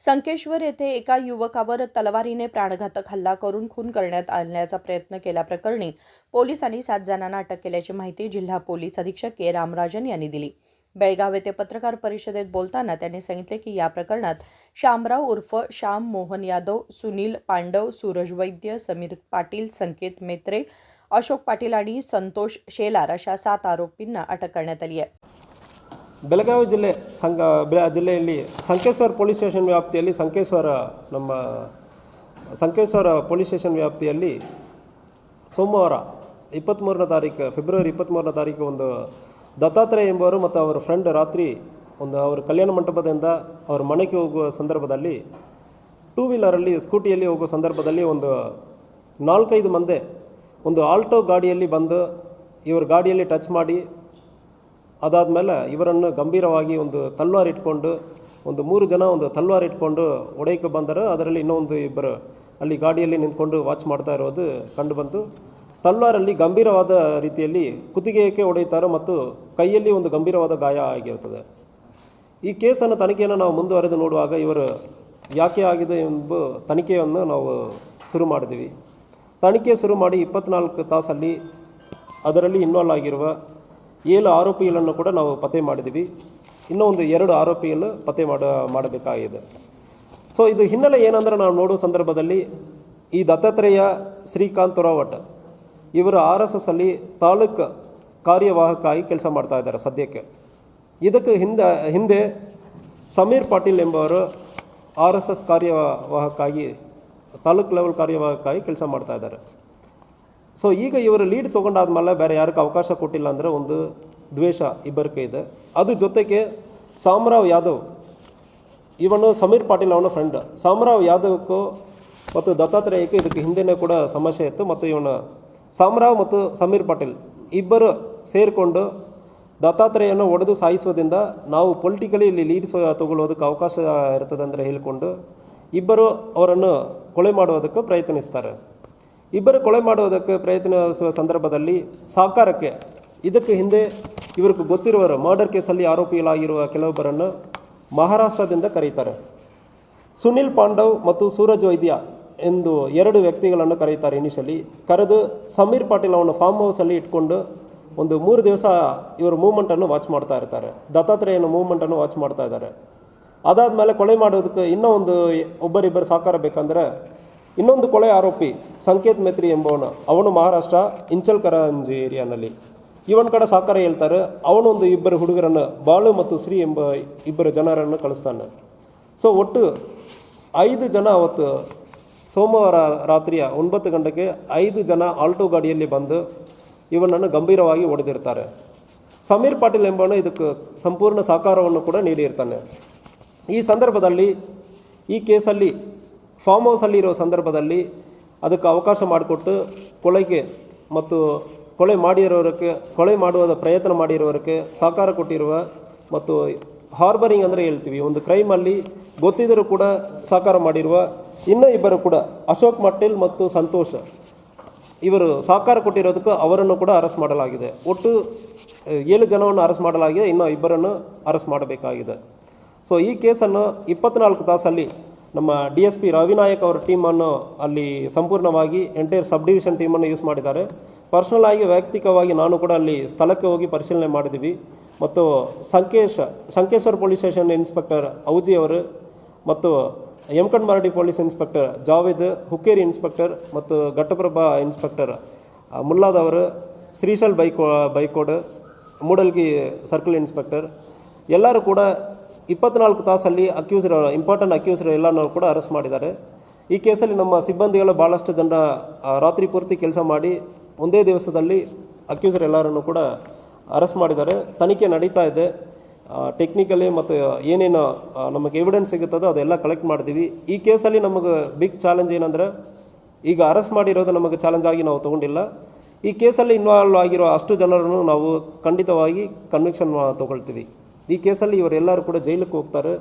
संकेश्वर येथे एका युवकावर तलवारीने प्राणघातक हल्ला करून खून करण्यात आणण्याचा प्रयत्न केल्याप्रकरणी पोलिसांनी 7 जणांना अटक केल्याची माहिती जिल्हा पोलीस अधीक्षक के रामराजन यांनी दिली। बेळगाव येथे पत्रकार परिषदेत बोलताना त्यांनी सांगितले की या प्रकरणात शामराव उर्फ श्याम मोहन यादव, सुनील पांडव, सूरज वैद्य, समीर पाटील, संकेत मेत्रे, अशोक पाटील आणि संतोष शेलार अशा 7 आरोपींना अटक करण्यात आली आहे। ಬೆಳಗಾವಿ ಜಿಲ್ಲೆಯಲ್ಲಿ ಸಂಕೇಶ್ವರ ಪೊಲೀಸ್ ಸ್ಟೇಷನ್ ವ್ಯಾಪ್ತಿಯಲ್ಲಿ ಸಂಕೇಶ್ವರ ಪೊಲೀಸ್ ಸ್ಟೇಷನ್ ವ್ಯಾಪ್ತಿಯಲ್ಲಿ ಸೋಮವಾರ ಫೆಬ್ರವರಿ 23ನೇ ತಾರೀಕು ಒಂದು ದತ್ತಾತ್ರೇಯ ಎಂಬವರು ಮತ್ತು ಅವರ ಫ್ರೆಂಡ್ ರಾತ್ರಿ ಅವರ ಕಲ್ಯಾಣ ಮಂಟಪದಿಂದ ಅವರ ಮನೆಗೆ ಹೋಗುವ ಸಂದರ್ಭದಲ್ಲಿ ಟೂ ವೀಲರಲ್ಲಿ ಸ್ಕೂಟಿಯಲ್ಲಿ ಹೋಗುವ ಸಂದರ್ಭದಲ್ಲಿ ಒಂದು 4-5 ಮಂದಿ ಒಂದು ಆಲ್ಟೋ ಗಾಡಿಯಲ್ಲಿ ಬಂದು ಇವರ ಗಾಡಿಯಲ್ಲಿ ಟಚ್ ಮಾಡಿ ಅದಾದಮೇಲೆ ಇವರನ್ನು ಗಂಭೀರವಾಗಿ ಒಂದು ತಲ್ವಾರ್ ಇಟ್ಕೊಂಡು ಒಂದು 3 ಜನ ಒಂದು ತಲ್ವಾರ್ ಇಟ್ಕೊಂಡು ಹೊಡೆಯಕ್ಕೆ ಬಂದರು। ಅದರಲ್ಲಿ ಇನ್ನೊಂದು ಇಬ್ಬರು ಅಲ್ಲಿ ಗಾಡಿಯಲ್ಲಿ ನಿಂತ್ಕೊಂಡು ವಾಚ್ ಮಾಡ್ತಾ ಇರೋದು ಕಂಡು ಬಂತು। ತಲ್ವಾರಲ್ಲಿ ಗಂಭೀರವಾದ ರೀತಿಯಲ್ಲಿ ಕುತ್ತಿಗೆಗೆ ಹೊಡೆಯುತ್ತಾರೆ ಮತ್ತು ಕೈಯಲ್ಲಿ ಒಂದು ಗಂಭೀರವಾದ ಗಾಯ ಆಗಿರುತ್ತದೆ। ಈ ಕೇಸನ್ನು ತನಿಖೆಯನ್ನು ನಾವು ಮುಂದುವರೆದು ನೋಡುವಾಗ ಇವರು ಯಾಕೆ ಆಗಿದೆ ಎಂಬ ತನಿಖೆಯನ್ನು ನಾವು ಶುರು ಮಾಡಿದ್ವಿ। ತನಿಖೆ ಶುರು ಮಾಡಿ 24 ತಾಸಲ್ಲಿ ಅದರಲ್ಲಿ ಇನ್ವಾಲ್ವ್ ಆಗಿರುವ 7 ಆರೋಪಿಗಳನ್ನು ಕೂಡ ನಾವು ಪತ್ತೆ ಮಾಡಿದ್ವಿ। ಇನ್ನೂ ಒಂದು 2 ಆರೋಪಿಗಳು ಪತ್ತೆ ಮಾಡಬೇಕಾಗಿದೆ। ಸೊ ಇದು ಹಿನ್ನೆಲೆ ಏನಂದ್ರೆ ನಾವು ನೋಡುವ ಸಂದರ್ಭದಲ್ಲಿ ಈ ದತ್ತಾತ್ರೇಯ ಶ್ರೀಕಾಂತ್ ತೊರಾವಟ್ ಇವರು RSS ಅಲ್ಲಿ ತಾಲೂಕು ಕಾರ್ಯವಾಹಕಾಗಿ ಕೆಲಸ ಮಾಡ್ತಾ ಇದ್ದಾರೆ ಸದ್ಯಕ್ಕೆ। ಇದಕ್ಕೆ ಹಿಂದೆ ಸಮೀರ್ ಪಾಟೀಲ್ ಎಂಬವರು RSS ಕಾರ್ಯವಾಹಕಾಗಿ ತಾಲೂಕು ಲೆವೆಲ್ ಕಾರ್ಯವಾಹಕಾಗಿ ಕೆಲಸ ಮಾಡ್ತಾ ಇದ್ದಾರೆ। ಸೊ ಈಗ ಇವರು ಲೀಡ್ ತೊಗೊಂಡಾದ್ಮೇಲೆ ಬೇರೆ ಯಾರಿಗೂ ಅವಕಾಶ ಕೊಟ್ಟಿಲ್ಲ ಅಂದರೆ ಒಂದು ದ್ವೇಷ ಇಬ್ಬರಿಗೆ ಇದೆ। ಅದು ಜೊತೆಗೆ ಸಾಮರಾವ್ ಯಾದವ್ ಇವನು ಸಮೀರ್ ಪಾಟೀಲ್ ಅವನ ಫ್ರೆಂಡ್ ಸಾಮರಾವ್ ಯಾದವ್ಗೂ ಮತ್ತು ದತ್ತಾತ್ರೇಯಕ್ಕೂ ಇದಕ್ಕೆ ಹಿಂದೆನೇ ಕೂಡ ಸಮಸ್ಯೆ ಇತ್ತು ಮತ್ತು ಇವನು ಸಾಮರಾವ್ ಮತ್ತು ಸಮೀರ್ ಪಾಟೀಲ್ ಇಬ್ಬರು ಸೇರಿಕೊಂಡು ದತ್ತಾತ್ರೇಯನ್ನು ಒಡೆದು ಸಾಯಿಸೋದ್ರಿಂದ ನಾವು ಪೊಲಿಟಿಕಲಿ ಇಲ್ಲಿ ಲೀಡ್ ತಗೊಳ್ಳೋದಕ್ಕೆ ಅವಕಾಶ ಇರ್ತದೆ ಅಂದರೆ ಹೇಳಿಕೊಂಡು ಇಬ್ಬರು ಅವರನ್ನು ಕೊಲೆ ಮಾಡುವುದಕ್ಕೆ ಪ್ರಯತ್ನಿಸ್ತಾರೆ। ಇಬ್ಬರು ಕೊಲೆ ಮಾಡುವುದಕ್ಕೆ ಪ್ರಯತ್ನಿಸುವ ಸಂದರ್ಭದಲ್ಲಿ ಸಾಕಾರಕ್ಕೆ ಇದಕ್ಕೆ ಹಿಂದೆ ಇವರಿಗೆ ಗೊತ್ತಿರುವವರು ಮರ್ಡರ್ ಕೇಸಲ್ಲಿ ಆರೋಪಿಗಳಾಗಿರುವ ಕೆಲವೊಬ್ಬರನ್ನು ಮಹಾರಾಷ್ಟ್ರದಿಂದ ಕರೀತಾರೆ। ಸುನಿಲ್ ಪಾಂಡವ್ ಮತ್ತು ಸೂರಜ್ ವೈದ್ಯ ಎಂದು 2 ವ್ಯಕ್ತಿಗಳನ್ನು ಕರೀತಾರೆ। ಇನಿಷಿಯಲಿ ಕರೆದು ಸಮೀರ್ ಪಾಟೀಲ್ ಅವನ ಫಾರ್ಮ್ ಹೌಸಲ್ಲಿ ಇಟ್ಕೊಂಡು ಒಂದು 3 ದಿವಸ ಇವರು ಮೂವ್ಮೆಂಟನ್ನು ವಾಚ್ ಮಾಡ್ತಾ ಇರ್ತಾರೆ, ದತ್ತಾತ್ರೇಯನ ಮೂವ್ಮೆಂಟನ್ನು ವಾಚ್ ಮಾಡ್ತಾ ಇದ್ದಾರೆ। ಅದಾದಮೇಲೆ ಕೊಲೆ ಮಾಡೋದಕ್ಕೆ ಇನ್ನೂ ಒಬ್ಬರಿಬ್ಬರು ಸಾಕಾರ ಬೇಕಂದ್ರೆ ಇನ್ನೊಂದು ಕೊಲೆ ಆರೋಪಿ ಸಂಕೇತ್ ಮೇತ್ರಿ ಎಂಬವನು, ಅವನು ಮಹಾರಾಷ್ಟ್ರ ಇಂಚಲ್ಕರಂಜಿ ಏರಿಯಾನಲ್ಲಿ ಇವನ ಕಡೆ ಸಾಕಾರ ಹೇಳ್ತಾರೆ। ಅವನು ಒಂದು 2 ಹುಡುಗರನ್ನು ಬಾಳು ಮತ್ತು ಶ್ರೀ ಎಂಬ 2 ಜನರನ್ನು ಕಳಿಸ್ತಾನೆ। ಸೊ ಒಟ್ಟು 5 ಜನ ಅವತ್ತು ಸೋಮವಾರ ರಾತ್ರಿಯ 9 ಗಂಟೆಗೆ 5 ಜನ ಆಲ್ಟೋ ಗಾಡಿಯಲ್ಲಿ ಬಂದು ಇವನನ್ನು ಗಂಭೀರವಾಗಿ ಹೊಡೆದಿರ್ತಾರೆ। ಸಮೀರ್ ಪಾಟೀಲ್ ಎಂಬವನು ಇದಕ್ಕೆ ಸಂಪೂರ್ಣ ಸಹಕಾರವನ್ನು ಕೂಡ ನೀಡಿರ್ತಾನೆ। ಈ ಸಂದರ್ಭದಲ್ಲಿ ಈ ಕೇಸಲ್ಲಿ ಫಾರ್ಮ್ ಹೌಸಲ್ಲಿ ಇರೋ ಸಂದರ್ಭದಲ್ಲಿ ಅದಕ್ಕೆ ಅವಕಾಶ ಮಾಡಿಕೊಟ್ಟು ಕೊಲೆಗೆ ಮತ್ತು ಕೊಲೆ ಮಾಡುವ ಪ್ರಯತ್ನ ಮಾಡಿರೋರಿಗೆ ಸಹಕಾರ ಕೊಟ್ಟಿರುವ ಮತ್ತು ಹಾರ್ಬರಿಂಗ್ ಅಂದರೆ ಹೇಳ್ತೀವಿ ಒಂದು ಕ್ರೈಮಲ್ಲಿ ಗೊತ್ತಿದ್ದರೂ ಕೂಡ ಸಹಕಾರ ಮಾಡಿರುವ ಇನ್ನೂ ಇಬ್ಬರು ಕೂಡ ಅಶೋಕ್ ಪಾಟೀಲ್ ಮತ್ತು ಸಂತೋಷ್ ಇವರು ಸಹಕಾರ ಕೊಟ್ಟಿರೋದಕ್ಕೆ ಅವರನ್ನು ಕೂಡ ಅರೆಸ್ಟ್ ಮಾಡಲಾಗಿದೆ। ಒಟ್ಟು 7 ಜನವನ್ನು ಅರೆಸ್ಟ್ ಮಾಡಲಾಗಿದೆ, ಇನ್ನೂ 2 ಅರೆಸ್ಟ್ ಮಾಡಬೇಕಾಗಿದೆ। ಸೊ ಈ ಕೇಸನ್ನು 24 ತಾಸಲ್ಲಿ ನಮ್ಮ DSP ರವಿನಾಯಕ್ ಅವರ ಟೀಮನ್ನು ಅಲ್ಲಿ ಸಂಪೂರ್ಣವಾಗಿ ಎಂಟೈರ್ ಸಬ್ ಡಿವಿಷನ್ ಟೀಮನ್ನು ಯೂಸ್ ಮಾಡಿದ್ದಾರೆ। ಪರ್ಸನಲ್ ಆಗಿ ವೈಯಕ್ತಿಕವಾಗಿ ನಾನು ಕೂಡ ಅಲ್ಲಿ ಸ್ಥಳಕ್ಕೆ ಹೋಗಿ ಪರಿಶೀಲನೆ ಮಾಡಿದ್ವಿ ಮತ್ತು Sankeshwar police station inspector Auji ಅವರು ಮತ್ತು Yamakanmardi police inspector Javed, Hukkeri inspector ಮತ್ತು ಘಟ್ಟಪ್ರಭಾ ಇನ್ಸ್ಪೆಕ್ಟರ್ ಮುಲ್ಲಾದವರು, ಶ್ರೀಶೈಲ್ ಬೈಕೋಡ್, ಮೂಡಲ್ಗಿ ಸರ್ಕಲ್ ಇನ್ಸ್ಪೆಕ್ಟರ್ ಎಲ್ಲರೂ ಕೂಡ 24 ತಾಸಲ್ಲಿ ಇಂಪಾರ್ಟೆಂಟ್ ಅಕ್ಯೂಸರ್ ಎಲ್ಲನೂ ಕೂಡ ಅರೆಸ್ಟ್ ಮಾಡಿದ್ದಾರೆ। ಈ ಕೇಸಲ್ಲಿ ನಮ್ಮ ಸಿಬ್ಬಂದಿಗಳು ಭಾಳಷ್ಟು ಜನ ರಾತ್ರಿ ಪೂರ್ತಿ ಕೆಲಸ ಮಾಡಿ ಒಂದೇ ದಿವಸದಲ್ಲಿ ಅಕ್ಯೂಸರ್ ಎಲ್ಲರನ್ನು ಕೂಡ ಅರೆಸ್ಟ್ ಮಾಡಿದ್ದಾರೆ। ತನಿಖೆ ನಡೀತಾ ಇದೆ। ಟೆಕ್ನಿಕಲಿ ಮತ್ತು ಏನೇನು ನಮಗೆ ಎವಿಡೆನ್ಸ್ ಸಿಗುತ್ತದೋ ಅದೆಲ್ಲ ಕಲೆಕ್ಟ್ ಮಾಡ್ತೀವಿ। ಈ ಕೇಸಲ್ಲಿ ನಮಗೆ ಬಿಗ್ ಚಾಲೆಂಜ್ ಏನಂದರೆ ಈಗ ಅರೆಸ್ಟ್ ಮಾಡಿರೋದು ನಮಗೆ ಚಾಲೆಂಜ್ ಆಗಿ ನಾವು ತೊಗೊಂಡಿಲ್ಲ, ಈ ಕೇಸಲ್ಲಿ ಇನ್ವಾಲ್ವ್ ಆಗಿರೋ ಅಷ್ಟು ಜನರನ್ನು ನಾವು ಖಂಡಿತವಾಗಿ ಕನ್ವಿಕ್ಷನ್ ತೊಗೊಳ್ತೀವಿ। ಈ ಕೇಸಲ್ಲಿ ಇವರೆಲ್ಲರೂ ಕೂಡ ಜೈಲಿಗೆ ಹೋಗ್ತಾರೆ।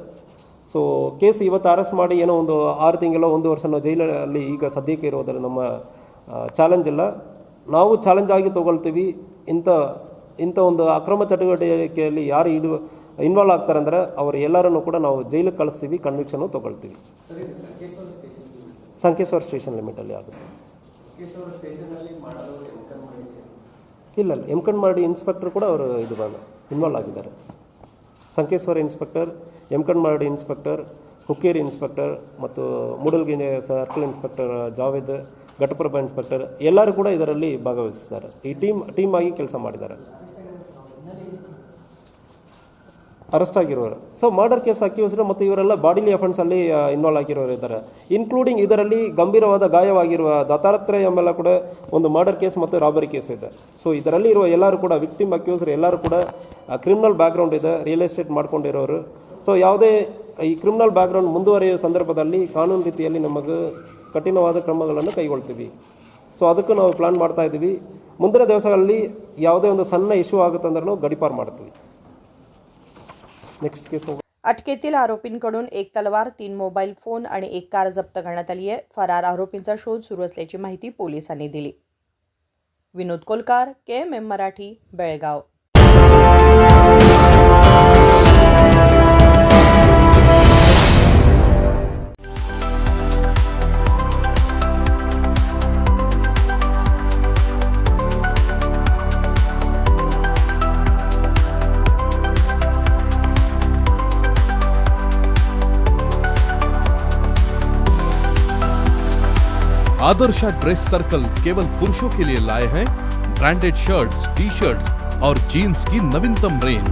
ಸೊ ಕೇಸ್ ಇವತ್ತು ಅರೆಸ್ಟ್ ಮಾಡಿ ಏನೋ ಒಂದು 6 ತಿಂಗಳು 1 ವರ್ಷ ನಾವು ಜೈಲಲ್ಲಿ ಈಗ ಸದ್ಯಕ್ಕೆ ಇರೋದಲ್ಲ ನಮ್ಮ ಚಾಲೆಂಜ್ ಇಲ್ಲ, ನಾವು ಚಾಲೆಂಜ್ ಆಗಿ ತೊಗೊಳ್ತೀವಿ। ಇಂಥ ಒಂದು ಅಕ್ರಮ ಚಟುವಟಿಕೆಯಲ್ಲಿ ಯಾರು ಇನ್ವಾಲ್ವ್ ಆಗ್ತಾರೆ ಅಂದರೆ ಅವರು ಎಲ್ಲರನ್ನು ಕೂಡ ನಾವು ಜೈಲಿಗೆ ಕಳಿಸ್ತೀವಿ, ಕನ್ವಿಕ್ಷನ್ನು ತೊಗೊಳ್ತೀವಿ. ಸಂಕೇಶ್ವರ ಸ್ಟೇಷನ್ ಲಿಮಿಟಲ್ಲಿ ಆಗುತ್ತೆ. ಇಲ್ಲ ಎಮ್ಕಂಡ್ ಇನ್ಸ್ಪೆಕ್ಟರ್ ಕೂಡ ಅವರು ಇನ್ವಾಲ್ವ್ ಆಗಿದ್ದಾರೆ. ಸಂಕೇಶ್ವರ ಇನ್ಸ್ಪೆಕ್ಟರ್, ಎಮ್ಕಂಡ್ ಇನ್ಸ್ಪೆಕ್ಟರ್, ಹುಕ್ಕೇರಿ ಇನ್ಸ್ಪೆಕ್ಟರ್ ಮತ್ತು ಮೂಡಲ್ಗಿರಿ circle inspector Javed, Ghataprabha inspector ಎಲ್ಲರೂ ಕೂಡ ಇದರಲ್ಲಿ ಭಾಗವಹಿಸಿದ್ದಾರೆ. ಈ ಟೀಮ್ ಆಗಿ ಕೆಲಸ ಮಾಡಿದ್ದಾರೆ. ಅರೆಸ್ಟ್ ಆಗಿರೋರು ಮರ್ಡರ್ ಕೇಸ್ ಅಕ್ಯೂಸ್ಡ್ ಮತ್ತು ಇವರೆಲ್ಲ ಬಾಡಿಲಿ ಅಫೆನ್ಸಲ್ಲಿ ಇನ್ವಾಲ್ವ್ ಆಗಿರೋರು ಇದ್ದಾರೆ. ಇನ್ಕ್ಲೂಡಿಂಗ್ ಇದರಲ್ಲಿ ಗಂಭೀರವಾದ ಗಾಯವಾಗಿರುವ ದತ್ತಾತ್ರೇಯ ಎಂಬೆಲ್ಲ ಕೂಡ ಒಂದು ಮರ್ಡರ್ ಕೇಸ್ ಮತ್ತು ರಾಬರಿ ಕೇಸ್ ಇದೆ. ಇದರಲ್ಲಿ ಇರುವ ಎಲ್ಲರೂ ಕೂಡ ವಿಕ್ಟಿಮ್ ಅಕ್ಯೂಸ್ಡ್ ಎಲ್ಲರೂ ಕೂಡ ಕ್ರಿಮಿನಲ್ ಬ್ಯಾಕ್ಗ್ರೌಂಡ್ ಇದೆ, ರಿಯಲ್ ಎಸ್ಟೇಟ್ ಮಾಡ್ಕೊಂಡಿರೋರು. ಯಾವುದೇ ಈ ಕ್ರಿಮಿನಲ್ ಬ್ಯಾಕ್ಗ್ರೌಂಡ್ ಮುಂದುವರಿಯುವ ಸಂದರ್ಭದಲ್ಲಿ ಕಾನೂನು ರೀತಿಯಲ್ಲಿ ನಮಗೆ ಕಠಿಣವಾದ ಕ್ರಮಗಳನ್ನು ಕೈಗೊಳ್ತೀವಿ. ಅದಕ್ಕೂ ನಾವು ಪ್ಲಾನ್ ಮಾಡ್ತಾ ಇದ್ದೀವಿ. ಮುಂದಿನ ದಿವಸಗಳಲ್ಲಿ ಯಾವುದೇ ಒಂದು ಸಣ್ಣ ಇಶ್ಯೂ ಆಗುತ್ತೆ ಅಂದ್ರೆ ನಾವು ಗಡಿಪಾರು ಮಾಡ್ತೀವಿ. नेक्स्ट केस होगा. अटकेतील आरोपींकडून 1 तलवार, 3 मोबाईल फोन आणि 1 कार जप्त करण्यात आली आहे. फरार आरोपींचा शोध सुरू असल्याची माहिती पोलिसांनी दिली. विनोद कोलकार, KMM मराठी, बेळगाव. आदर्श ड्रेस सर्कल केवल पुरुषों के लिए लाए हैं ब्रांडेड शर्ट्स, टी शर्ट्स और जीन्स की नवीनतम रेंज।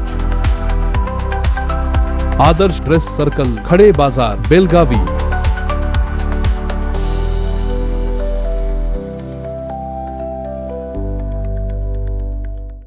आदर्श ड्रेस सर्कल, खड़े बाजार, बेलगावी।